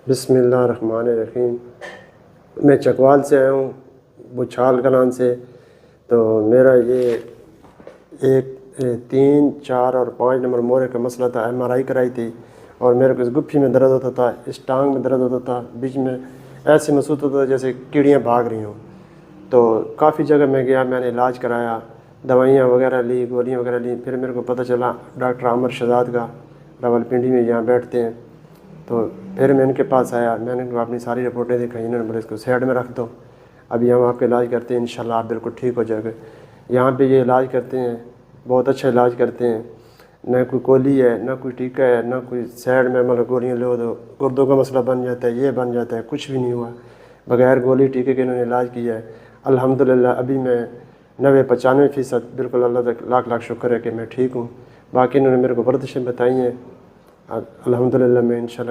बिस्मिल्लाहिर्रहमानिर्रहीम। मैं चकवाल से आया हूँ, बुछाल कलान से। तो मेरा ये 3, 4 और 5 नंबर मोरे का मसला था। MRI कराई थी और मेरे को इस गुप्फी में दर्द होता था, इस टांग में दर्द होता था, बीच में ऐसे महसूस होता था जैसे कीड़ियाँ भाग रही हों। तो काफ़ी जगह मैं गया, मैंने इलाज कराया, दवाइयाँ वगैरह ली, गोलियाँ वगैरह ली। फिर मेरे को पता चला डॉक्टर आमिर शहजाद का, रावलपिंडी में यहाँ बैठते हैं। तो फिर मैं इनके पास आया, मैंने इनको अपनी सारी रिपोर्टें दिखाई। इन्होंने बोले इसको साइड में रख दो, अभी हम आपका इलाज करते हैं, इंशाल्लाह आप बिल्कुल ठीक हो जाएगा। यहाँ पे ये इलाज करते हैं, बहुत अच्छा इलाज करते हैं। न कोई गोली है, न कोई टीका है, न कोई साइड में मतलब गोलियाँ लो तो गुर्दों का मसला बन जाता है, ये बन जाता है, कुछ भी नहीं हुआ। बगैर गोली टीके के इन्होंने इलाज किया है। अल्हम्दुलिल्लाह अभी मैं 90-95% बिल्कुल, अल्लाह तक लाख लाख शुक्र है कि मैं ठीक हूँ। बाकी इन्होंने मेरे को वर्जिशें बताई हैं, अल्हम्दुलिल्लाह मैं इंशाल्लाह